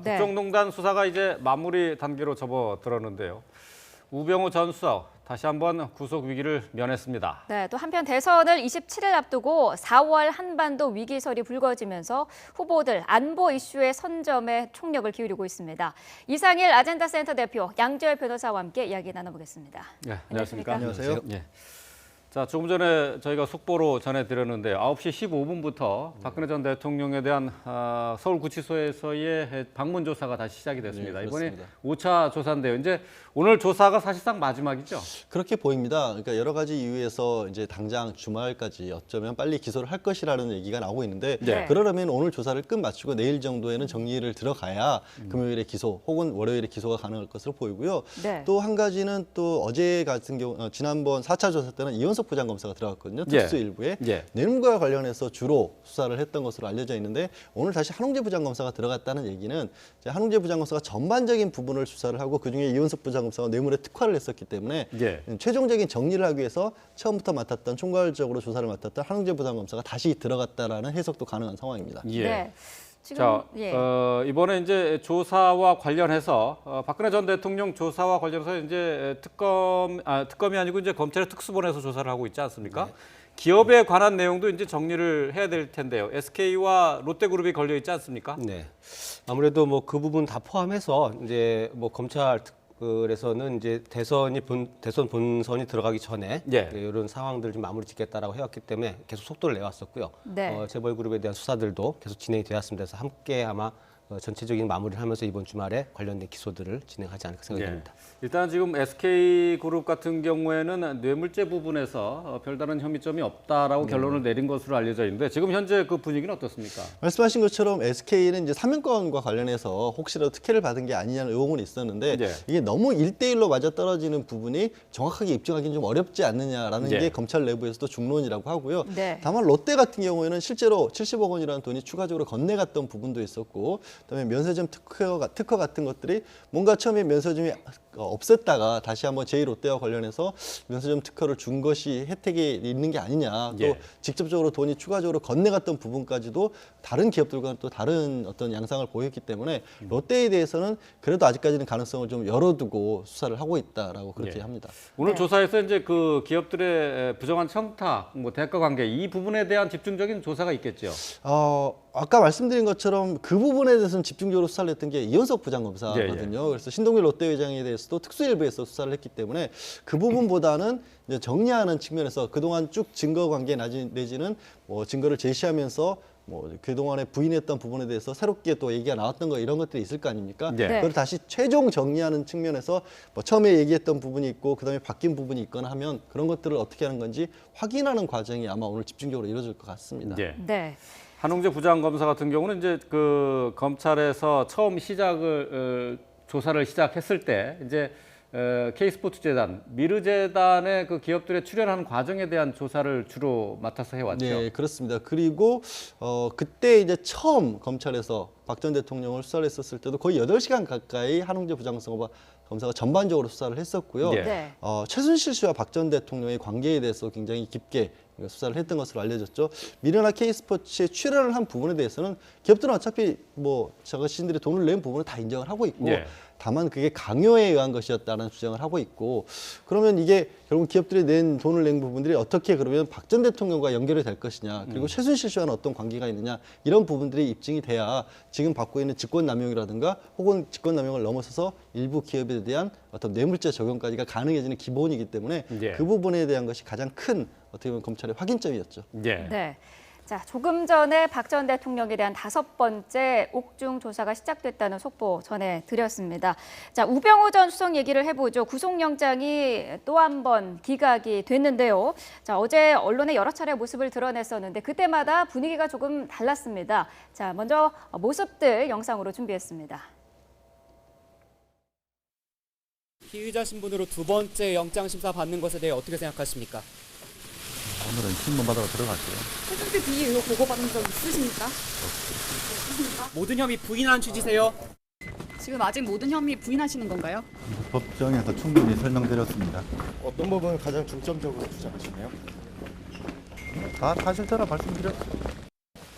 네. 국정농단 수사가 이제 마무리 단계로 접어들었는데요. 우병우 전 수석 다시 한번 구속 위기를 면했습니다. 네, 또 한편 대선을 27일 앞두고 4월 한반도 위기설이 불거지면서 후보들 안보 이슈의 선점에 총력을 기울이고 있습니다. 이상일 아젠다센터 대표 양재열 변호사와 함께 이야기 나눠보겠습니다. 네, 안녕하십니까? 안녕하세요. 예. 자, 조금 전에 저희가 속보로 전해드렸는데 9시 15분부터 박근혜 전 대통령에 대한 서울구치소에서의 방문 조사가 다시 시작이 됐습니다. 네, 이번에 그렇습니다. 5차 조사인데요. 이제 오늘 조사가 사실상 마지막이죠? 그렇게 보입니다. 그러니까 여러 가지 이유에서 이제 당장 주말까지 어쩌면 빨리 기소를 할 것이라는 얘기가 나오고 있는데 네. 그러려면 오늘 조사를 끝마치고 내일 정도에는 정리를 들어가야 금요일에 기소 혹은 월요일에 기소가 가능할 것으로 보이고요. 네. 또 한 가지는 또 어제 같은 경우 지난번 4차 조사 때는 이원석 부장검사가 들어갔거든요. 특수 일부에 예. 뇌물과 관련해서 주로 수사를 했던 것으로 알려져 있는데 오늘 다시 한홍재 부장검사가 들어갔다는 얘기는 이제 한홍재 부장검사가 전반적인 부분을 수사를 하고 그중에 이원석 부장검사가 뇌물에 특화를 했었기 때문에 예. 최종적인 정리를 하기 위해서 처음부터 맡았던 총괄적으로 조사를 맡았던 한홍재 부장검사가 다시 들어갔다라는 해석도 가능한 상황입니다. 예. 네. 지금 자, 예. 이번에 이제 조사와 관련해서 박근혜 전 대통령 조사와 관련해서 이제 특검이 아니고 이제 검찰의 특수본에서 조사를 하고 있지 않습니까? 네. 기업에 관한 내용도 이제 정리를 해야 될 텐데요. SK와 롯데그룹이 걸려 있지 않습니까? 네. 아무래도 뭐 그 부분 다 포함해서 이제 뭐 검찰 그래서는 이제 대선 본선이 들어가기 전에 예. 이런 상황들 좀 마무리 짓겠다라고 해왔기 때문에 계속 속도를 내왔었고요. 네. 재벌그룹에 대한 수사들도 계속 진행이 되었습니다. 그래서 함께 아마 전체적인 마무리를 하면서 이번 주말에 관련된 기소들을 진행하지 않을까 생각이 듭니다. 일단 지금 SK그룹 같은 경우에는 뇌물죄 부분에서 별다른 혐의점이 없다라고 결론을 내린 것으로 알려져 있는데 지금 현재 그 분위기는 어떻습니까? 말씀하신 것처럼 SK는 이제 사면권과 관련해서 혹시라도 특혜를 받은 게 아니냐는 의혹은 있었는데 예. 이게 너무 1대1로 맞아떨어지는 부분이 정확하게 입증하기는 좀 어렵지 않느냐라는 예. 게 검찰 내부에서도 중론이라고 하고요. 네. 다만 롯데 같은 경우에는 실제로 70억 원이라는 돈이 추가적으로 건네갔던 부분도 있었고 그다음에 면세점 특허 같은 것들이 뭔가 처음에 면세점이 없앴다가 다시 한번 제2롯데와 관련해서 면세점 특허를 준 것이 혜택이 있는 게 아니냐. 또 예. 직접적으로 돈이 추가적으로 건네갔던 부분까지도 다른 기업들과는 또 다른 어떤 양상을 보였기 때문에 롯데에 대해서는 그래도 아직까지는 가능성을 좀 열어두고 수사를 하고 있다라고 그렇게 예. 합니다. 오늘 네. 조사에서 이제 그 기업들의 부정한 청탁, 뭐 대가 관계 이 부분에 대한 집중적인 조사가 있겠죠. 아까 말씀드린 것처럼 그 부분에 대해서는 집중적으로 수사를 했던 게 이원석 부장검사거든요. 그래서 신동길 롯데회장에 대해서도 특수일부에서 수사를 했기 때문에 그 부분보다는 이제 정리하는 측면에서 그동안 쭉 증거 관계 내지는 뭐 증거를 제시하면서 뭐 그동안에 부인했던 부분에 대해서 새롭게 또 얘기가 나왔던 거 이런 것들이 있을 거 아닙니까? 네. 그걸 다시 최종 정리하는 측면에서 뭐 처음에 얘기했던 부분이 있고 그다음에 바뀐 부분이 있거나 하면 그런 것들을 어떻게 하는 건지 확인하는 과정이 아마 오늘 집중적으로 이루어질 것 같습니다. 예. 네. 한홍재 부장검사 같은 경우는 이제 그 검찰에서 처음 조사를 시작했을 때 이제 K스포츠재단, 미르재단의 그 기업들의 출연하는 과정에 대한 조사를 주로 맡아서 해왔죠. 네, 그렇습니다. 그리고 그때 이제 처음 검찰에서 박 전 대통령을 수사를 했었을 때도 거의 8시간 가까이 한홍재 부장검사가 전반적으로 수사를 했었고요. 예. 네. 최순실 씨와 박 전 대통령의 관계에 대해서 굉장히 깊게 수사를 했던 것으로 알려졌죠. 미르나 K스포츠에 출연을 한 부분에 대해서는 기업들은 어차피 뭐 자신들이 돈을 낸 부분을 다 인정을 하고 있고 예. 다만 그게 강요에 의한 것이었다는 주장을 하고 있고 그러면 이게 결국 기업들이 돈을 낸 부분들이 어떻게 그러면 박 전 대통령과 연결이 될 것이냐 그리고 최순실 씨와는 어떤 관계가 있느냐 이런 부분들이 입증이 돼야 지금 받고 있는 직권남용이라든가 혹은 직권남용을 넘어서서 일부 기업에 대한 어떤 뇌물죄 적용까지가 가능해지는 기본이기 때문에 예. 그 부분에 대한 것이 가장 큰 어떻게 보면 검찰의 확인점이었죠. 예. 네. 자, 조금 전에 박 전 대통령에 대한 5번째 옥중 조사가 시작됐다는 속보 전해드렸습니다. 자, 우병우 전 수석 얘기를 해보죠. 구속영장이 또 한 번 기각이 됐는데요. 자, 어제 언론에 여러 차례 모습을 드러냈었는데 그때마다 분위기가 조금 달랐습니다. 자, 먼저 모습들 영상으로 준비했습니다. 피의자 신분으로 2번째 영장심사 받는 것에 대해 어떻게 생각하십니까? 오늘은 신문 받으러 들어갈게요. 최순실 비위 의혹 보고받은 적 있으십니까? 모든 혐의 부인하는 취지세요? 지금 아직 모든 혐의 부인하시는 건가요? 법정에서 충분히 설명드렸습니다. 어떤 부분을 가장 중점적으로 주장하시나요? 다 사실대로 말씀드렸.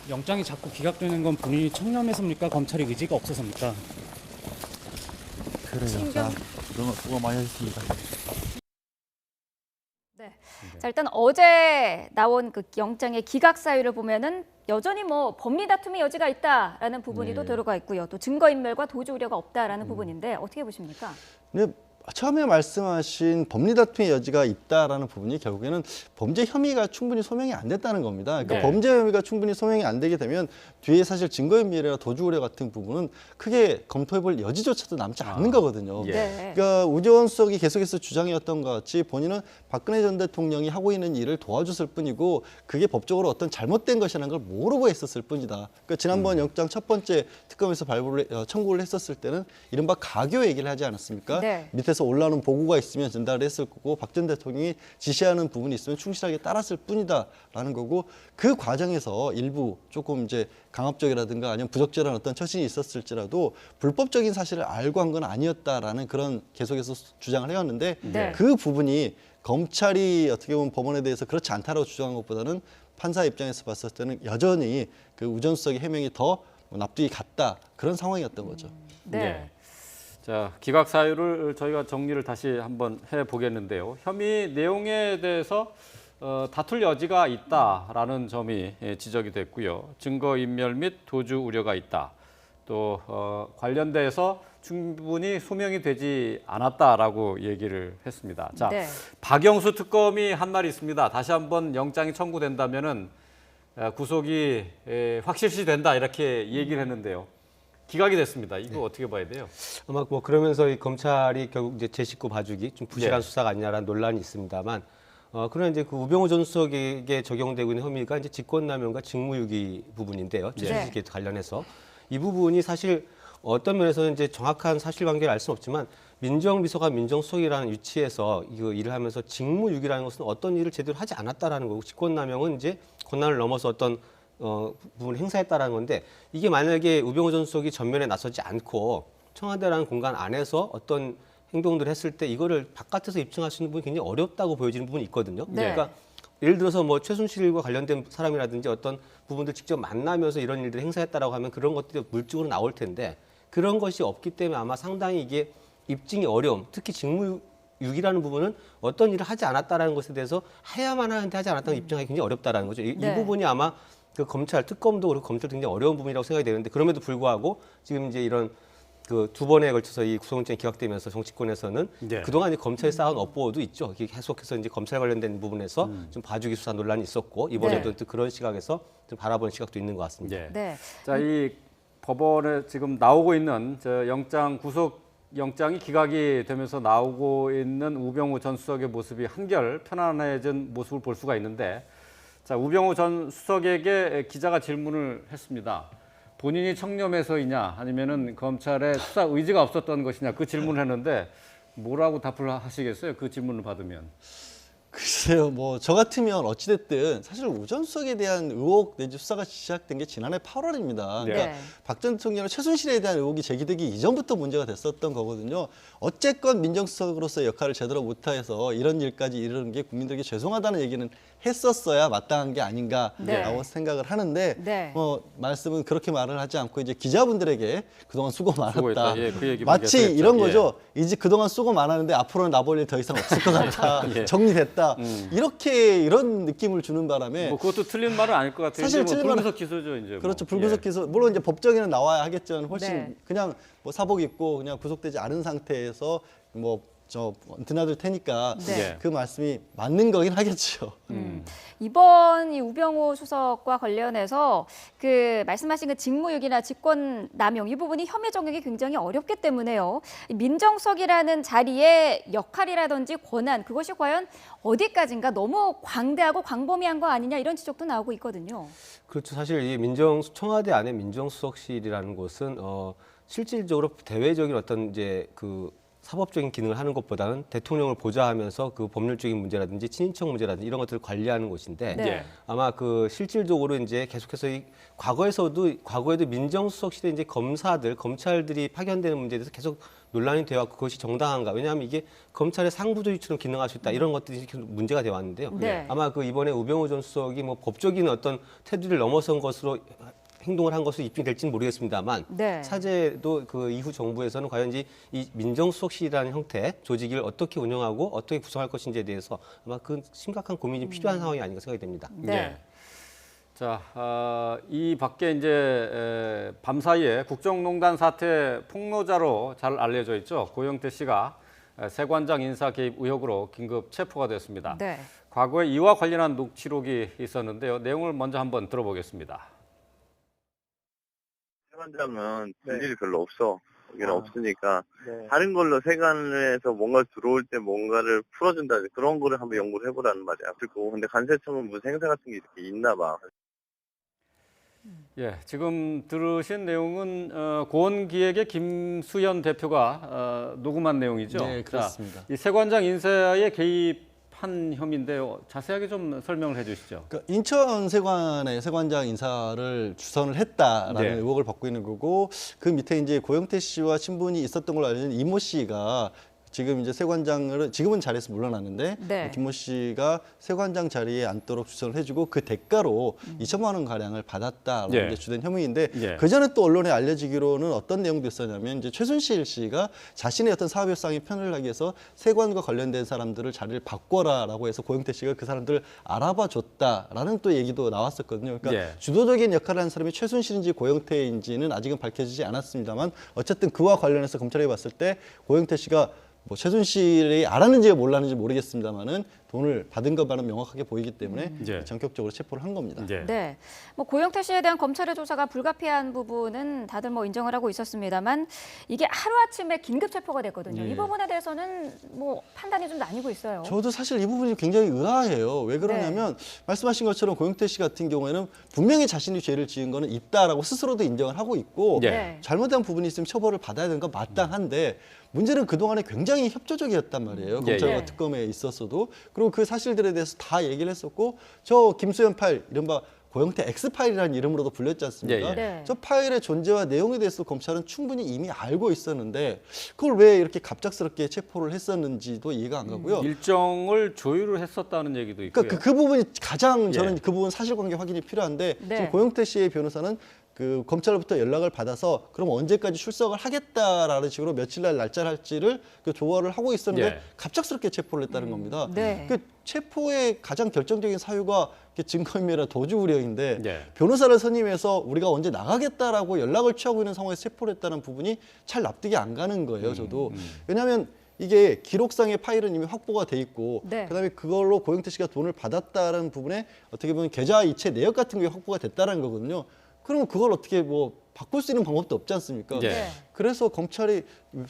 영장이 자꾸 기각되는 건 본인이 청렴해서입니까? 검찰의 의지가 없어서입니까? 그래요. 자, 그동안 수고 많이 하셨습니다. 네. 자, 일단 어제 나온 그 영장의 기각 사유를 보면은 여전히 뭐 법리 다툼의 여지가 있다라는 부분이 또 들어가 있고요. 또 증거인멸과 도주 우려가 없다라는 부분인데 어떻게 보십니까? 근데 처음에 말씀하신 법리 다툼의 여지가 있다라는 부분이 결국에는 범죄 혐의가 충분히 소명이 안 됐다는 겁니다. 그러니까 네. 범죄 혐의가 충분히 소명이 안 되게 되면 뒤에 사실 증거인멸이나 도주 우려 같은 부분은 크게 검토해볼 여지조차도 남지 않는 거거든요. 예. 네. 그러니까 우지원 수석이 계속해서 주장해왔던 것 같이 본인은 박근혜 전 대통령이 하고 있는 일을 도와줬을 뿐이고 그게 법적으로 어떤 잘못된 것이라는 걸 모르고 했었을 뿐이다. 그러니까 지난번 영장 첫 번째 특검에서 청구를 했었을 때는 이른바 가교 얘기를 하지 않았습니까? 네. 밑에서 올라오는 보고가 있으면 전달을 했을 거고 박 전 대통령이 지시하는 부분이 있으면 충실하게 따랐을 뿐이다라는 거고 그 과정에서 일부 조금 이제 강압적이라든가 아니면 부적절한 어떤 처신이 있었을지라도 불법적인 사실을 알고 한 건 아니었다라는 그런 계속해서 주장을 해왔는데 네. 그 부분이 검찰이 어떻게 보면 법원에 대해서 그렇지 않다라고 주장한 것보다는 판사 입장에서 봤을 때는 여전히 그 우 전 수석의 해명이 더 납득이 갔다 그런 상황이었던 거죠. 네. 네. 자, 기각 사유를 저희가 정리를 다시 한번 해보겠는데요. 혐의 내용에 대해서 다툴 여지가 있다라는 점이 지적이 됐고요. 증거인멸 및 도주 우려가 있다. 또 관련돼서 충분히 소명이 되지 않았다라고 얘기를 했습니다. 자, 네. 박영수 특검이 한 말이 있습니다. 다시 한번 영장이 청구된다면은 구속이 확실시 된다 이렇게 얘기를 했는데요. 기각이 됐습니다. 이거 어떻게 봐야 돼요? 아마 뭐 그러면서 이 검찰이 결국 이제 제 식구 봐주기 좀 부실한 예. 수사가 아니냐라는 논란이 있습니다만, 그러나 이제 그 우병우 전 수석에게 적용되고 있는 혐의가 이제 직권남용과 직무유기 부분인데요. 최순실에 관련해서 이 부분이 사실 어떤 면에서는 이제 정확한 사실관계를 알 수는 없지만 민정비서가 민정수석이라는 위치에서 이 일을 하면서 직무유기라는 것은 어떤 일을 제대로 하지 않았다라는 거고 직권남용은 이제 권한을 넘어서 어떤 부분을 행사했다라는 건데 이게 만약에 우병우 전 수석이 전면에 나서지 않고 청와대라는 공간 안에서 어떤 행동들을 했을 때 이거를 바깥에서 입증할 수 있는 부분이 굉장히 어렵다고 보여지는 부분이 있거든요. 네. 그러니까 예를 들어서 뭐 최순실과 관련된 사람이라든지 어떤 부분들 직접 만나면서 이런 일들을 행사했다라고 하면 그런 것들이 물증으로 나올 텐데 그런 것이 없기 때문에 아마 상당히 이게 입증이 어려움, 특히 직무유기라는 부분은 어떤 일을 하지 않았다라는 것에 대해서 해야만 하는데 하지 않았다는 입증하기 굉장히 어렵다라는 거죠. 이 네. 부분이 아마 그 검찰 특검도 그렇고 검찰도 굉장히 어려운 부분이라고 생각이 되는데 그럼에도 불구하고 지금 이제 이런 그 두 번에 걸쳐서 이 구속영장이 기각되면서 정치권에서는 네. 그동안 이제 검찰이 쌓은 업보도 있죠. 이게 계속해서 이제 검찰 관련된 부분에서 좀 봐주기 수사 논란이 있었고 이번에도 네. 또 그런 시각에서 좀 바라보는 시각도 있는 것 같습니다. 네. 네. 자, 이 법원에 지금 나오고 있는 저 영장 구속 영장이 기각이 되면서 나오고 있는 우병우 전 수석의 모습이 한결 편안해진 모습을 볼 수가 있는데, 자, 우병우 전 수석에게 기자가 질문을 했습니다. 본인이 청렴해서이냐 아니면은 검찰에 수사 의지가 없었던 것이냐 그 질문을 했는데 뭐라고 답을 하시겠어요? 그 질문을 받으면. 글쎄요, 뭐 저 같으면 어찌됐든 사실 우 전 수석에 대한 의혹 내지 수사가 시작된 게 지난해 8월입니다. 그러니까 네. 박 전 대통령의 최순실에 대한 의혹이 제기되기 이전부터 문제가 됐었던 거거든요. 어쨌건 민정수석으로서의 역할을 제대로 못해서 이런 일까지 이르는 게 국민들에게 죄송하다는 얘기는 했었어야 마땅한 게 아닌가라고 네. 생각을 하는데 네. 말씀은 그렇게 말을 하지 않고 이제 기자분들에게 그동안 수고 많았다. 수고했다. 예, 그 얘기 마치 많이 이런 했죠. 거죠. 이제 그동안 수고 많았는데 앞으로는 나볼 일 더 이상 없을 것 같다. 예. 정리됐다. 이런 느낌을 주는 바람에 뭐 그것도 틀린 말은 아닐 것 같아요. 사실 이제 뭐 틀린 말은- 불구속 기소죠, 이제. 그렇죠. 뭐. 불구속 예. 기소 물론 이제 법정에는 나와야 하겠지만 훨씬 네. 그냥 뭐 사복 입고 그냥 구속되지 않은 상태에서 뭐 드나들 테니까 네. 그 말씀이 맞는 거긴 하겠죠. 이번 이 우병우 수석과 관련해서 그 말씀하신 그 직무유기나 직권남용 이 부분이 혐의 적용이 굉장히 어렵기 때문에요. 이 민정수석이라는 자리의 역할이라든지 권한 그것이 과연 어디까지인가 너무 광대하고 광범위한 거 아니냐 이런 지적도 나오고 있거든요. 그렇죠. 사실 이 청와대 안에 민정수석실이라는 곳은 실질적으로 대외적인 어떤 이제 그 사법적인 기능을 하는 것보다는 대통령을 보좌하면서 그 법률적인 문제라든지 친인척 문제라든지 이런 것들을 관리하는 곳인데 네. 아마 그 실질적으로 이제 계속해서 과거에도 민정수석실에 이제 검찰들이 파견되는 문제에 대해서 계속 논란이 되어 왔고 그것이 정당한가? 왜냐하면 이게 검찰의 상부조직처럼 기능할 수 있다 이런 것들이 계속 문제가 되어 왔는데요. 네. 아마 그 이번에 우병우 전 수석이 뭐 법적인 어떤 테두리를 넘어선 것으로 행동을 한 것으로 입증될지는 모르겠습니다만 네. 차제도 그 이후 정부에서는 과연 이제 이 민정수석실이라는 형태 조직을 어떻게 운영하고 어떻게 구성할 것인지에 대해서 아마 그 심각한 고민이 필요한 상황이 아닌가 생각이 됩니다. 네. 예. 자, 이 밖에 이제 밤사이에 국정농단 사태 폭로자로 잘 알려져 있죠. 고영태 씨가 세관장 인사 개입 의혹으로 긴급 체포가 됐습니다. 네. 과거에 이와 관련한 녹취록이 있었는데요. 내용을 먼저 한번 들어보겠습니다. 세관장은 분질이 별로 없어. 여기는 없으니까 네. 다른 걸로 세관에서 뭔가 들어올 때 뭔가를 풀어준다 그런 거를 한번 연구를 해보라는 말이야. 그리고 근데 간세청은 무슨 행사 같은 게 이렇게 있나 봐. 예, 지금 들으신 내용은 고원기획의 김수현 대표가 녹음한 내용이죠. 네, 그렇습니다. 자, 이 세관장 인사에 개입한 혐의인데요. 자세하게 좀 설명을 해주시죠. 그러니까 인천 세관의 세관장 인사를 주선을 했다라는 네. 의혹을 받고 있는 거고 그 밑에 이제 고영태 씨와 친분이 있었던 걸로 알려진 이모 씨가 지금 이제 세관장을 지금은 자리에서 물러났는데 네. 김모 씨가 세관장 자리에 앉도록 주선을 해주고 그 대가로 2천만 원 가량을 받았다라고 예. 이제 주된 혐의인데 예. 그 전에 또 언론에 알려지기로는 어떤 내용도 있었냐면 이제 최순실 씨가 자신의 어떤 사업 협상에 편을 하기 위해서 세관과 관련된 사람들을 자리를 바꿔라라고 해서 고영태 씨가 그 사람들을 알아봐 줬다라는 또 얘기도 나왔었거든요. 그러니까 예. 주도적인 역할을 한 사람이 최순실인지 고영태인지는 아직은 밝혀지지 않았습니다만 어쨌든 그와 관련해서 검찰에 봤을 때 고영태 씨가 뭐 최순실이 알았는지 몰랐는지 모르겠습니다만은 돈을 받은 것만은 명확하게 보이기 때문에 예. 전격적으로 체포를 한 겁니다. 예. 네, 뭐 고영태 씨에 대한 검찰의 조사가 불가피한 부분은 다들 뭐 인정을 하고 있었습니다만 이게 하루아침에 긴급 체포가 됐거든요. 이 부분에 대해서는 뭐 판단이 좀 나뉘고 있어요. 저도 사실 이 부분이 굉장히 의아해요. 왜 그러냐면 말씀하신 것처럼 고영태 씨 같은 경우에는 분명히 자신이 죄를 지은 거는 있다라고 스스로도 인정을 하고 있고 예. 네. 잘못한 부분이 있으면 처벌을 받아야 되는 건 마땅한데 문제는 그동안에 굉장히 협조적이었단 말이에요. 예, 검찰과 예. 특검에 있었어도. 그리고 그 사실들에 대해서 다 얘기를 했었고 저 김수현 파일, 이른바 고영태 X파일이라는 이름으로도 불렸지 않습니까? 예, 예. 네. 저 파일의 존재와 내용에 대해서 검찰은 충분히 이미 알고 있었는데 그걸 왜 이렇게 갑작스럽게 체포를 했었는지도 이해가 안 가고요. 일정을 조율을 했었다는 얘기도 있고요. 그러니까 그 부분이 가장 저는 예. 그 부분 사실관계 확인이 필요한데 네. 지금 고영태 씨의 변호사는 그 검찰로부터 연락을 받아서 그럼 언제까지 출석을 하겠다라는 식으로 며칠 날 날짜를 할지를 그 조언을 하고 있었는데 예. 갑작스럽게 체포를 했다는 겁니다. 네. 그 체포의 가장 결정적인 사유가 증거인멸이나 도주 우려인데 예. 변호사를 선임해서 우리가 언제 나가겠다라고 연락을 취하고 있는 상황에서 체포를 했다는 부분이 잘 납득이 안 가는 거예요. 저도 왜냐하면 이게 기록상의 파일은 이미 확보가 돼 있고 네. 그다음에 그걸로 고영태 씨가 돈을 받았다는 부분에 어떻게 보면 계좌 이체 내역 같은 게 확보가 됐다는 거거든요. 그러면 그걸 어떻게 뭐 바꿀 수 있는 방법도 없지 않습니까? 예. 네. 그래서 검찰이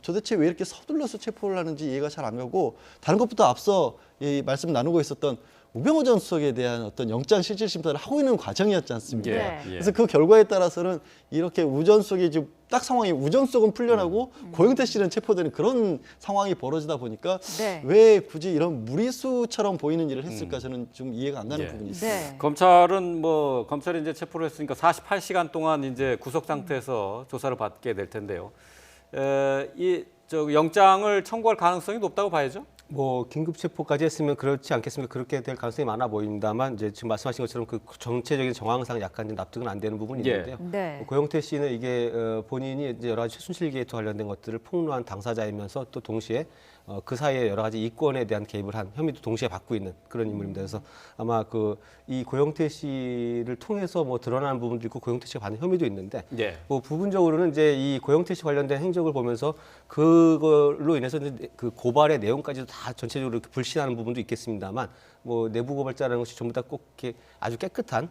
도대체 왜 이렇게 서둘러서 체포를 하는지 이해가 잘 안 가고 다른 것부터 앞서 이 말씀 나누고 있었던 우병우 전 수석에 대한 어떤 영장 실질 심사를 하고 있는 과정이었지 않습니까? 네. 예. 그래서 그 결과에 따라서는 이렇게 우 전 수석이 지금 딱 상황이 우 전 수석은 풀려나고 고영태 씨는 체포되는 그런 상황이 벌어지다 보니까 네. 왜 굳이 이런 무리수처럼 보이는 일을 했을까 저는 좀 이해가 안 가는 예. 부분이 있습니다. 네. 검찰이 이제 체포를 했으니까 48시간 동안 이제 구속 상태에서 조사를 받게 될 텐데요. 영장을 청구할 가능성이 높다고 봐야죠. 뭐 긴급 체포까지 했으면 그렇지 않겠습니까? 그렇게 될 가능성이 많아 보입니다만 이제 지금 말씀하신 것처럼 그 정체적인 정황상 약간 이제 납득은 안 되는 부분이 예. 있는데요. 네. 고영태 씨는 이게 본인이 이제 여러 가지 최순실 게이트 관련된 것들을 폭로한 당사자이면서 또 동시에 그 사이에 여러 가지 이권에 대한 개입을 한 혐의도 동시에 받고 있는 그런 인물입니다. 그래서 아마 이 고영태 씨를 통해서 뭐 드러나는 부분도 있고 고영태 씨가 받는 혐의도 있는데 예. 뭐 부분적으로는 이제 이 고영태 씨 관련된 행적을 보면서 그걸로 인해서 이제 그 고발의 내용까지도 다 전체적으로 이렇게 불신하는 부분도 있겠습니다만 뭐 내부 고발자라는 것이 전부 다 꼭 이렇게 아주 깨끗한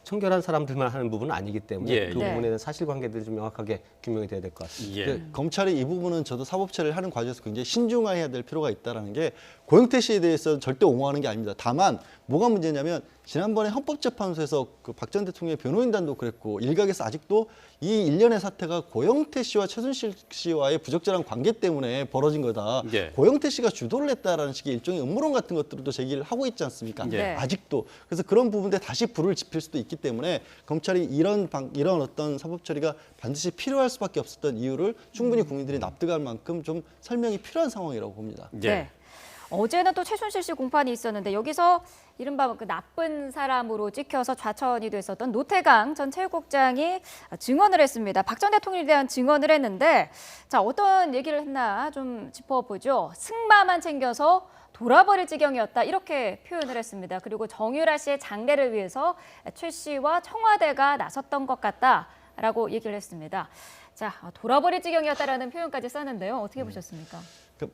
청결한 사람들만 하는 부분은 아니기 때문에 예, 그 예. 부분에 대한 사실관계들이 좀 명확하게 규명이 돼야 될 것 같습니다. 예. 근데 검찰이 이 부분은 저도 사법처리를 하는 과정에서 굉장히 신중해야 될 필요가 있다는 게 고영태 씨에 대해서 절대 옹호하는 게 아닙니다. 다만 뭐가 문제냐면 지난번에 헌법재판소에서 그 박 전 대통령의 변호인단도 그랬고 일각에서 아직도 이 일련의 사태가 고영태 씨와 최순실 씨와의 부적절한 관계 때문에 벌어진 거다. 예. 고영태 씨가 주도를 했다라는 식의 일종의 음모론 같은 것들도 제기를 하고 있지 않습니까? 네. 아직도. 그래서 그런 부분에 다시 불을 지필 수도 있기 때문에 검찰이 이런 어떤 사법 처리가 반드시 필요할 수밖에 없었던 이유를 충분히 국민들이 납득할 만큼 좀 설명이 필요한 상황이라고 봅니다. 예. 네. 어제는 또 최순실 씨 공판이 있었는데 여기서 이른바 그 나쁜 사람으로 찍혀서 좌천이 됐었던 노태강 전 체육국장이 증언을 했습니다. 박 전 대통령에 대한 증언을 했는데 자, 어떤 얘기를 했나 좀 짚어보죠. 승마만 챙겨서 돌아버릴 지경이었다 이렇게 표현을 했습니다. 그리고 정유라 씨의 장례를 위해서 최 씨와 청와대가 나섰던 것 같다라고 얘기를 했습니다. 자, 돌아버릴 지경이었다라는 표현까지 썼는데요. 어떻게 보셨습니까?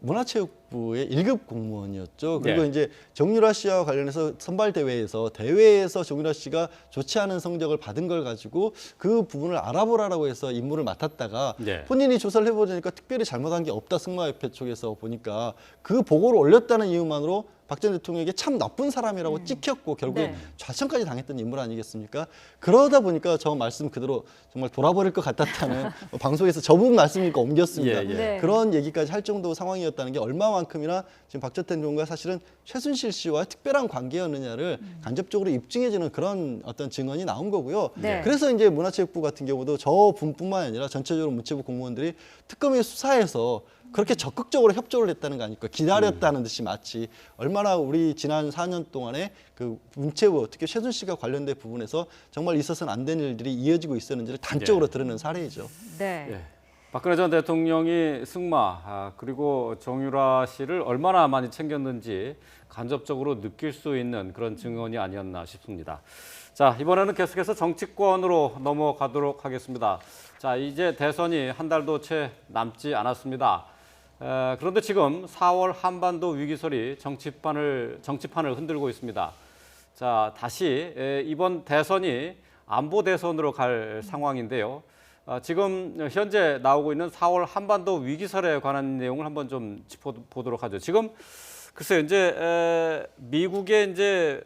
문화체육부의 1급 공무원이었죠. 그리고 네. 이제 정유라 씨와 관련해서 선발 대회에서 정유라 씨가 좋지 않은 성적을 받은 걸 가지고 그 부분을 알아보라고 해서 임무를 맡았다가 네. 본인이 조사를 해보니까 특별히 잘못한 게 없다, 승마협회 쪽에서 보니까 그 보고를 올렸다는 이유만으로 박 전 대통령에게 참 나쁜 사람이라고 찍혔고 결국에 네. 좌천까지 당했던 인물 아니겠습니까? 그러다 보니까 저 말씀 그대로 정말 돌아버릴 것 같았다는 방송에서 저 부분 말씀이니까 옮겼습니다. 예, 예. 네. 그런 얘기까지 할 정도 상황이었다는 게 얼마만큼이나 지금 박 전 대통령과 사실은 최순실 씨와 특별한 관계였느냐를 간접적으로 입증해주는 그런 어떤 증언이 나온 거고요. 네. 그래서 이제 문화체육부 같은 경우도 저 분뿐만 아니라 전체적으로 문체부 공무원들이 특검의 수사에서 그렇게 적극적으로 협조를 했다는 거 아닙니까? 기다렸다는 듯이 마치 얼마나 우리 지난 4년 동안에 그 문체부 특히 최순실 씨가 관련된 부분에서 정말 있어서는 안 된 일들이 이어지고 있었는지를 단적으로 드러낸 사례이죠. 네. 예. 박근혜 전 대통령이 승마 그리고 정유라 씨를 얼마나 많이 챙겼는지 간접적으로 느낄 수 있는 그런 증언이 아니었나 싶습니다. 자, 이번에는 계속해서 정치권으로 넘어가도록 하겠습니다. 자, 이제 대선이 한 달도 채 남지 않았습니다. 그런데 지금 4월 한반도 위기설이 정치판을 흔들고 있습니다. 자, 다시 이번 대선이 안보 대선으로 갈 상황인데요. 지금 현재 나오고 있는 4월 한반도 위기설에 관한 내용을 한번 좀 짚어보도록 하죠. 지금 글쎄요, 이제 미국의 이제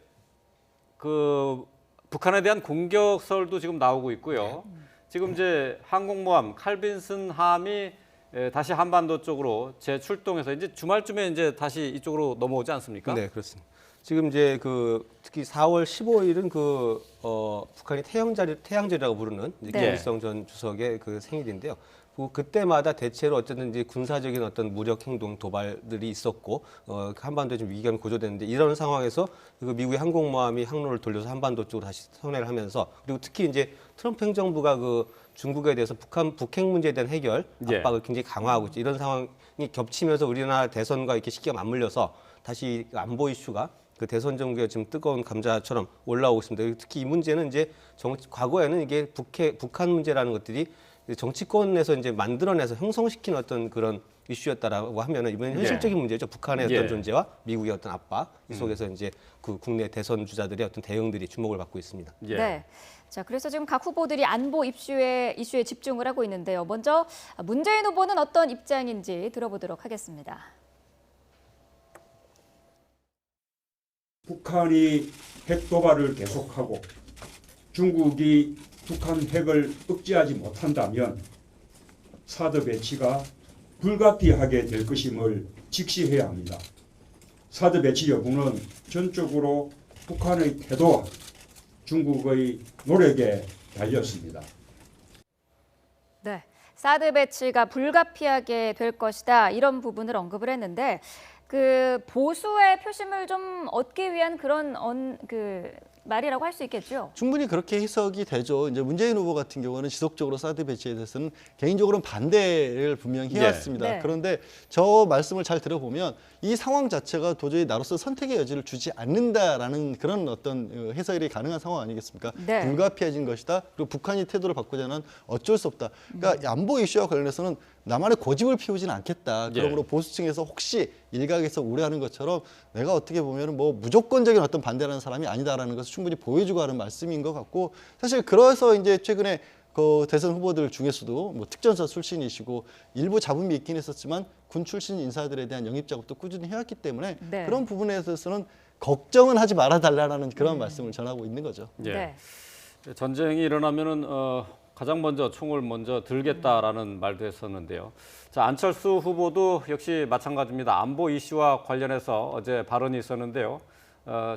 그 북한에 대한 공격설도 지금 나오고 있고요. 지금 이제 항공모함 칼빈슨 함이 다시 한반도 쪽으로 재출동해서 이제 주말쯤에 이제 다시 이쪽으로 넘어오지 않습니까? 네, 그렇습니다. 지금 이제 특히 4월 15일은 북한이 태양절이라고 부르는 이제 네. 김일성 전 주석의 그 생일인데요. 그때마다 대체로 어쨌든 이제 군사적인 어떤 무력 행동 도발들이 있었고 한반도에 좀 위기감이 고조됐는데 이런 상황에서 그 미국의 항공모함이 항로를 돌려서 한반도 쪽으로 다시 선회를 하면서 그리고 특히 이제 트럼프 행정부가 그 중국에 대해서 북핵 문제에 대한 해결 압박을 굉장히 강화하고 있죠. 이런 상황이 겹치면서 우리나라 대선과 이렇게 시기가 맞물려서 다시 안보 이슈가 그 대선 정국에 지금 뜨거운 감자처럼 올라오고 있습니다. 특히 이 문제는 이제 과거에는 이게 북한 문제라는 것들이 정치권에서 이제 만들어내서 형성시킨 어떤 그런 이슈였다라고 하면은 이번엔 현실적인 문제죠. 북한의 어떤 존재와 미국의 어떤 압박 이 속에서 이제 그 국내 대선 주자들의 어떤 대응들이 주목을 받고 있습니다. 예. 네. 자, 그래서 지금 각 후보들이 안보 이슈에 집중을 하고 있는데요. 먼저 문재인 후보는 어떤 입장인지 들어보도록 하겠습니다. 북한이 핵 도발을 계속하고 중국이 북한 핵을 억제하지 못한다면 사드 배치가 불가피하게 될 것임을 직시해야 합니다. 사드 배치 여부는 전적으로 북한의 태도와 중국의 노력에 달렸습니다. 네. 사드 배치가 불가피하게 될 것이다. 이런 부분을 언급을 했는데 그 보수의 표심을 좀 얻기 위한 그런 말이라고 할 수 있겠죠. 충분히 그렇게 해석이 되죠. 이제 문재인 후보 같은 경우는 지속적으로 사드 배치에 대해서는 개인적으로는 반대를 분명히 해왔습니다. 네. 그런데 저 말씀을 잘 들어보면 이 상황 자체가 도저히 나로서 선택의 여지를 주지 않는다라는 그런 어떤 해석이 가능한 상황 아니겠습니까? 네. 불가피해진 것이다. 그리고 북한이 태도를 바꾸자는 어쩔 수 없다. 그러니까 안보 이슈와 관련해서는 나만의 고집을 피우지는 않겠다. 그러므로 보수층에서 혹시 일각에서 우려하는 것처럼 내가 어떻게 보면 뭐 무조건적인 어떤 반대라는 사람이 아니다라는 것을 충분히 보여주고 하는 말씀인 것 같고 사실 그래서 이제 최근에 그 대선 후보들 중에서도 뭐 특전사 출신이시고 일부 잡음이 있긴 했었지만 군 출신 인사들에 대한 영입 작업도 꾸준히 해왔기 때문에 네. 그런 부분에 대해서는 걱정은 하지 말아달라는 그런 말씀을 전하고 있는 거죠. 예. 네. 전쟁이 일어나면은 가장 먼저 총을 먼저 들겠다라는 말도 했었는데요. 자, 안철수 후보도 역시 마찬가지입니다. 안보 이슈와 관련해서 어제 발언이 있었는데요.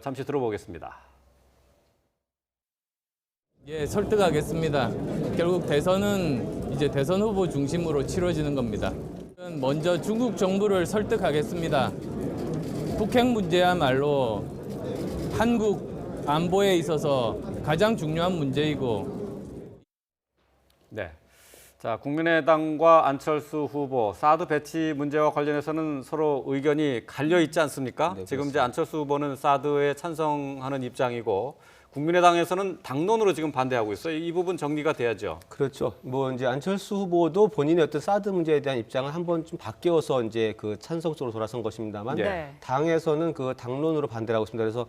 잠시 들어보겠습니다. 예, 설득하겠습니다. 결국 대선은 이제 대선 후보 중심으로 치러지는 겁니다. 먼저 중국 정부를 설득하겠습니다. 북핵 문제야말로 한국 안보에 있어서 가장 중요한 문제이고. 네. 자, 국민의당과 안철수 후보 사드 배치 문제와 관련해서는 서로 의견이 갈려 있지 않습니까? 네, 지금 이제 안철수 후보는 사드에 찬성하는 입장이고 국민의당에서는 당론으로 지금 반대하고 있어요. 이 부분 정리가 돼야죠. 그렇죠. 뭐 이제 안철수 후보도 본인의 어떤 사드 문제에 대한 입장을 한번 좀 바뀌어서 이제 그 찬성 쪽으로 돌아선 것입니다만 네. 당에서는 그 당론으로 반대를 하고 있습니다. 그래서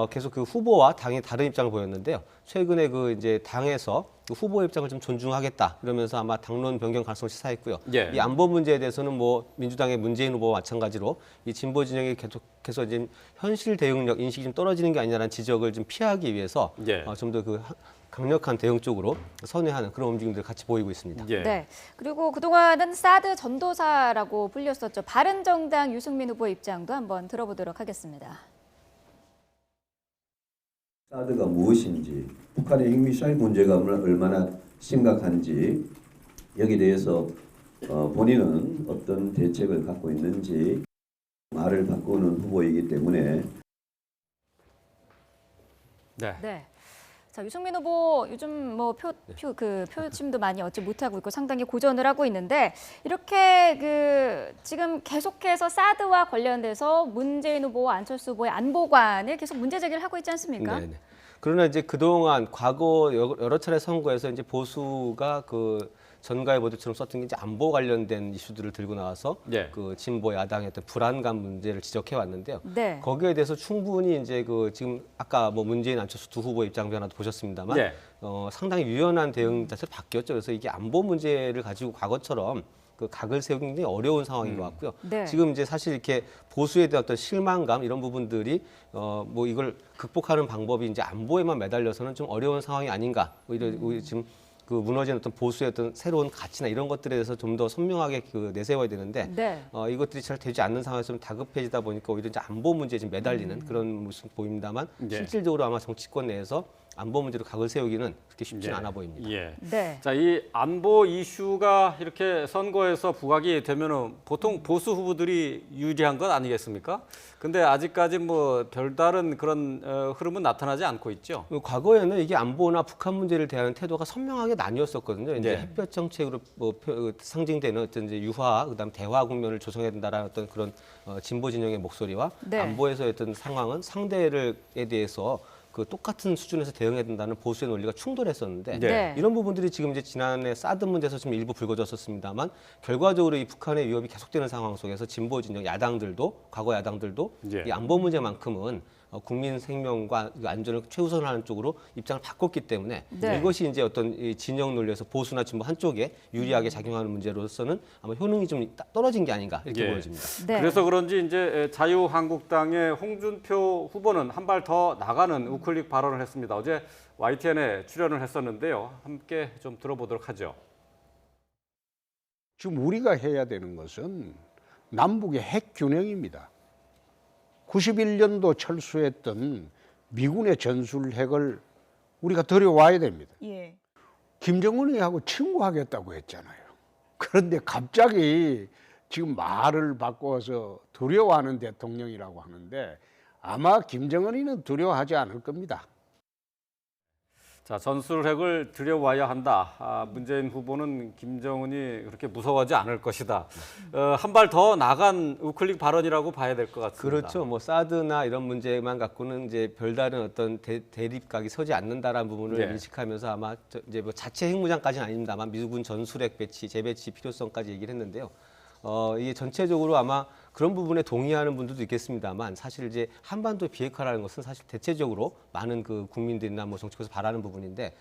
계속 그 후보와 당이 다른 입장을 보였는데요. 최근에 그 이제 당에서 그 후보의 입장을 좀 존중하겠다 이러면서 아마 당론 변경 가능성을 시사했고요. 예. 이 안보 문제에 대해서는 뭐 민주당의 문재인 후보와 마찬가지로 이 진보 진영이 계속해서 이제 현실 대응력 인식이 좀 떨어지는 게 아니냐라는 지적을 좀 피하기 위해서 예. 좀 더 그 강력한 대응 쪽으로 선회하는 그런 움직임들을 같이 보이고 있습니다. 예. 네. 그리고 그동안은 사드 전도사라고 불렸었죠. 바른정당 유승민 후보 입장도 한번 들어보도록 하겠습니다. 사드가 무엇인지, 북한의 핵미사일 문제가 얼마나 심각한지 여기에 대해서 본인은 어떤 대책을 갖고 있는지 말을 바꾸는 후보이기 때문에 네. 네. 자, 유승민 후보 요즘 뭐 표심도 많이 얻지 못하고 있고 상당히 고전을 하고 있는데 이렇게 지금 계속해서 사드와 관련돼서 문재인 후보와 안철수 후보의 안보관을 계속 문제 제기를 하고 있지 않습니까? 네네. 그러나 이제 그동안 과거 여러 차례 선거에서 이제 보수가 그 전가의 보도처럼 썼던 게 이제 안보 관련된 이슈들을 들고 나와서 예. 그 진보 야당의 어떤 불안감 문제를 지적해 왔는데요. 네. 거기에 대해서 충분히 이제 그 지금 아까 뭐 문재인 안철수 두 후보 입장 변화도 보셨습니다만 예. 상당히 유연한 대응 자체로 바뀌었죠. 그래서 이게 안보 문제를 가지고 과거처럼 그 각을 세우기 굉장히 어려운 상황인 것 같고요. 네. 지금 이제 사실 이렇게 보수에 대한 어떤 실망감 이런 부분들이 뭐 이걸 극복하는 방법이 이제 안보에만 매달려서는 좀 어려운 상황이 아닌가. 오히려 지금 그 무너진 어떤 보수의 어떤 새로운 가치나 이런 것들에 대해서 좀 더 선명하게 그 내세워야 되는데 네. 이것들이 잘 되지 않는 상황에서 좀 다급해지다 보니까 오히려 이제 안보 문제에 지금 매달리는 그런 모습 보입니다만 예. 실질적으로 아마 정치권 내에서 안보 문제로 각을 세우기는 그렇게 쉽지는 예. 않아 보입니다. 예. 네. 자, 이 안보 이슈가 이렇게 선거에서 부각이 되면은 보통 보수 후보들이 유리한 건 아니겠습니까? 근데 아직까지 뭐 별다른 그런 흐름은 나타나지 않고 있죠. 과거에는 이게 안보나 북한 문제를 대하는 태도가 선명하게 나뉘었었거든요. 이제 네. 햇볕 정책으로 상징되는 어떤 이제 유화, 그다음 대화 국면을 조성해야 된다라는 어떤 그런 진보 진영의 목소리와 네. 안보에서의 어떤 상황은 상대에 대해서 그 똑같은 수준에서 대응해야 된다는 보수의 논리가 충돌했었는데 네. 이런 부분들이 지금 이제 지난해 사드 문제에서 좀 일부 불거졌었습니다만 결과적으로 이 북한의 위협이 계속되는 상황 속에서 진보 진영 야당들도 과거 야당들도 예. 이 안보 문제만큼은 국민 생명과 안전을 최우선하는 쪽으로 입장을 바꿨기 때문에 네. 이것이 이제 어떤 이 진영 논리에서 보수나 진보 한쪽에 유리하게 작용하는 문제로서는 아마 효능이 좀 떨어진 게 아닌가 이렇게 예. 보여집니다. 네. 그래서 그런지 이제 자유한국당의 홍준표 후보는 한 발 더 나가는 우클릭 발언을 했습니다. 어제 YTN에 출연을 했었는데요. 함께 좀 들어보도록 하죠. 지금 우리가 해야 되는 것은 남북의 핵 균형입니다. 91년도 철수했던 미군의 전술 핵을 우리가 들여와야 됩니다. 예. 김정은이하고 친구하겠다고 했잖아요. 그런데 갑자기 지금 말을 바꿔서 두려워하는 대통령이라고 하는데 아마 김정은이는 두려워하지 않을 겁니다. 자, 전술핵을 들여와야 한다. 문재인 후보는 김정은이 그렇게 무서워하지 않을 것이다. 한 발 더 나간 우클릭 발언이라고 봐야 될 것 같습니다. 그렇죠. 뭐 사드나 이런 문제만 갖고는 이제 별다른 어떤 대립각이 서지 않는다라는 부분을 네. 인식하면서 아마 이제 뭐 자체 핵무장까지는 아닙니다만 미군 전술핵 배치, 재배치 필요성까지 얘기를 했는데요. 이게 전체적으로 아마 그런 부분에 동의하는 분들도 있겠습니다만 사실 이제 한반도 비핵화라는 것은 사실 대체적으로 많은 그 국민들이나 뭐 정치권에서 바라는 부분인데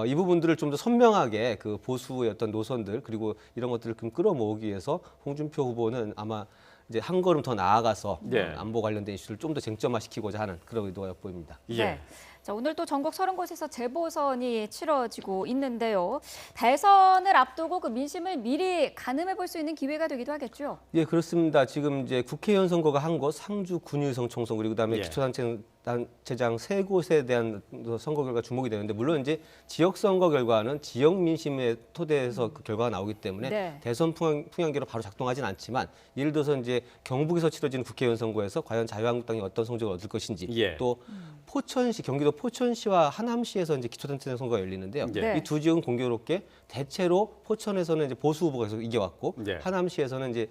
이 부분들을 좀 더 선명하게 그 보수의 어떤 노선들 그리고 이런 것들을 좀 끌어모으기 위해서 홍준표 후보는 아마 이제 한 걸음 더 나아가서 예. 안보 관련된 이슈를 좀 더 쟁점화시키고자 하는 그런 의도가 보입니다. 예. 네. 자, 오늘 또 전국 30곳에서 재보선이 치러지고 있는데요. 대선을 앞두고 그 민심을 미리 가늠해 볼 수 있는 기회가 되기도 하겠죠. 예, 그렇습니다. 지금 이제 국회의원 선거가 한 곳, 상주 군유성 총선 그리고 그다음에 예. 기초단체 단체장 세 곳에 대한 선거 결과 주목이 되는데 물론 이제 지역 선거 결과는 지역 민심에 토대해서 그 결과가 나오기 때문에 네. 대선 풍향계로 바로 작동하진 않지만 예를 들어서 이제 경북에서 치러지는 국회의원 선거에서 과연 자유한국당이 어떤 성적을 얻을 것인지 예. 또 포천시 경기도 포천시와 하남시에서 이제 기초단체장 선거가 열리는데요. 네. 이 두 지역은 공교롭게 대체로 포천에서는 이제 보수 후보가 계속 이겨왔고 예. 하남시에서는 이제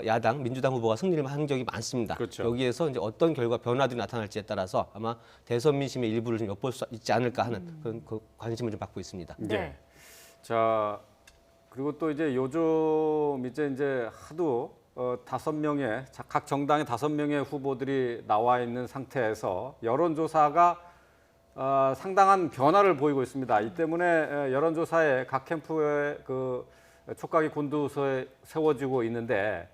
야당 민주당 후보가 승리를 한 적이 많습니다. 그렇죠. 여기에서 이제 어떤 결과 변화들이 나타날지에 따라서 아마 대선 민심의 일부를 좀 엿볼 수 있지 않을까 하는 그런 그 관심을 좀 받고 있습니다. 네. 예. 자, 그리고 또 이제 요즘 이제 하도 5명의 각 정당의 5명의 후보들이 나와 있는 상태에서 여론조사가 상당한 변화를 보이고 있습니다. 이 때문에 여론조사에 각 캠프의 그 촉각이 곤두서 세워지고 있는데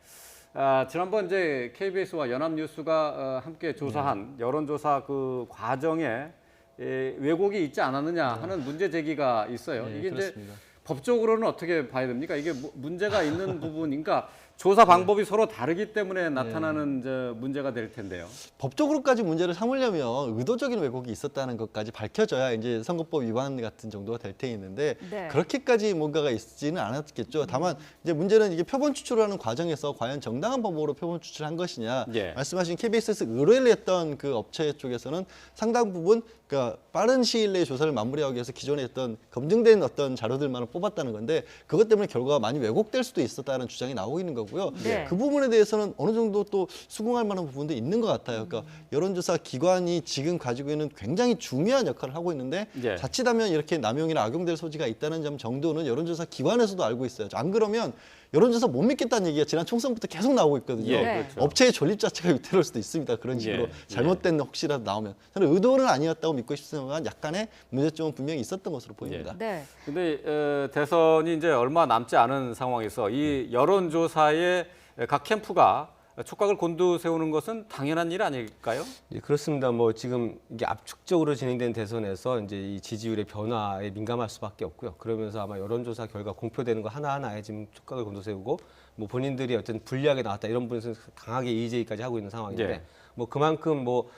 지난번 이제 KBS와 연합뉴스가 함께 조사한 여론조사 그 과정에 왜곡이 있지 않았느냐 하는 문제 제기가 있어요. 이게 그렇습니다. 이제 법적으로는 어떻게 봐야 됩니까? 이게 문제가 있는 부분인가? 조사 방법이 서로 다르기 때문에 나타나는 이제 문제가 될 텐데요. 법적으로까지 문제를 삼으려면 의도적인 왜곡이 있었다는 것까지 밝혀져야 이제 선거법 위반 같은 정도가 될 테있는데 네. 그렇게까지 뭔가가 있지는 않았겠죠. 다만 이제 문제는 이게 표본 추출하는 과정에서 과연 정당한 방법으로 표본 추출한 것이냐. 예. 말씀하신 KBS에서 의뢰를 했던 그 업체 쪽에서는 상당 부분 그러니까 빠른 시일 내에 조사를 마무리하기 위해서 기존에 했던 검증된 어떤 자료들만을 뽑았다는 건데 그것 때문에 결과가 많이 왜곡될 수도 있었다는 주장이 나오고 있는 거고요. 네. 그 부분에 대해서는 어느 정도 또 수긍할 만한 부분도 있는 것 같아요. 그러니까 여론조사 기관이 지금 가지고 있는 굉장히 중요한 역할을 하고 있는데 예. 자칫하면 이렇게 남용이나 악용될 소지가 있다는 점 정도는 여론조사 기관에서도 알고 있어요. 안 그러면 여론조사 못 믿겠다는 얘기가 지난 총선부터 계속 나오고 있거든요. 예, 네. 그렇죠. 업체의 존립 자체가 위태로울 수도 있습니다. 그런 식으로 예, 잘못된 혹시라도 나오면. 저는 의도는 아니었다고 믿고 싶지만 약간의 문제점은 분명히 있었던 것으로 보입니다. 네. 근데 대선이 이제 얼마 남지 않은 상황에서 이 여론조사에 각 캠프가 촉각을 곤두세우는 것은 당연한 일 아닐까요? 예, 그렇습니다. 뭐 지금 이게 압축적으로 진행된 대선에서 이제 이 지지율의 변화에 민감할 수밖에 없고요. 그러면서 아마 여론조사 결과 공표되는 거 하나하나에 지금 촉각을 곤두세우고 뭐 본인들이 어떤 불리하게 나왔다 이런 부분에서 강하게 이의제기까지 하고 있는 상황인데 예. 뭐 그만큼 뭐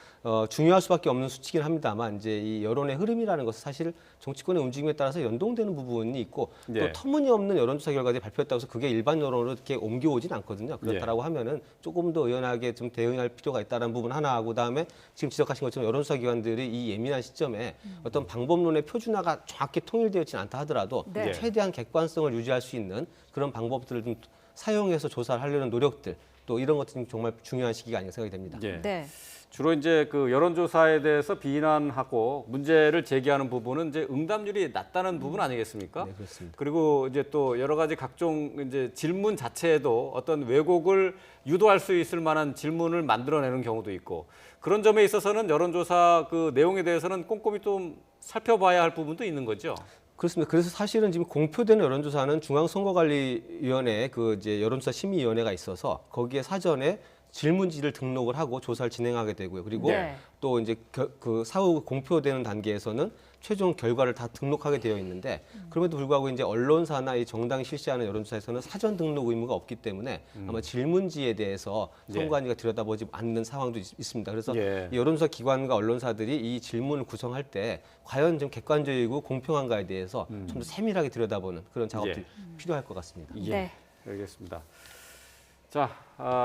중요할 수밖에 없는 수치긴 합니다만 이제 이 여론의 흐름이라는 것은 사실 정치권의 움직임에 따라서 연동되는 부분이 있고 예. 또 터무니없는 여론조사 결과들이 발표했다고 해서 그게 일반 여론으로 이렇게 옮겨오진 않거든요. 그렇다라고 하면은 조금 더 의연하게 좀 대응할 필요가 있다는 부분 하나 하고 그다음에 지금 지적하신 것처럼 여론조사 기관들이 이 예민한 시점에 어떤 방법론의 표준화가 정확히 통일되어있지는 않다 하더라도 네. 최대한 객관성을 유지할 수 있는 그런 방법들을 좀 사용해서 조사를 하려는 노력들 또 이런 것들이 정말 중요한 시기가 아닌가 생각이 됩니다. 예. 네. 주로 이제 그 여론조사에 대해서 비난하고 문제를 제기하는 부분은 이제 응답률이 낮다는 부분 아니겠습니까? 네, 그렇습니다. 그리고 이제 또 여러 가지 각종 이제 질문 자체에도 어떤 왜곡을 유도할 수 있을 만한 질문을 만들어내는 경우도 있고 그런 점에 있어서는 여론조사 그 내용에 대해서는 꼼꼼히 좀 살펴봐야 할 부분도 있는 거죠. 그렇습니다. 그래서 사실은 지금 공표되는 여론조사는 중앙선거관리위원회 그 이제 여론조사 심의위원회가 있어서 거기에 사전에 질문지를 등록을 하고 조사를 진행하게 되고요. 그리고 네. 또 이제 그 사후 공표되는 단계에서는 최종 결과를 다 등록하게 되어 있는데 그럼에도 불구하고 이제 언론사나 이 정당이 실시하는 여론조사에서는 사전 등록 의무가 없기 때문에 아마 질문지에 대해서 선관위가 들여다보지 않는 상황도 있습니다. 그래서 예. 이 여론조사 기관과 언론사들이 이 질문을 구성할 때 과연 좀 객관적이고 공평한가에 대해서 좀 더 세밀하게 들여다보는 그런 작업들이 필요할 것 같습니다. 예. 네. 알겠습니다. 자,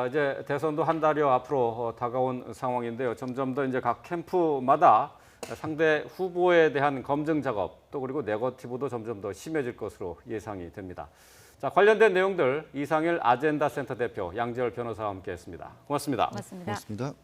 이제 대선도 한 달여 앞으로 다가온 상황인데요. 점점 더 이제 각 캠프마다 상대 후보에 대한 검증 작업 또 그리고 네거티브도 점점 더 심해질 것으로 예상이 됩니다. 자, 관련된 내용들 이상일 아젠다 센터 대표 양재열 변호사와 함께했습니다. 고맙습니다. 맞습니다. 고맙습니다.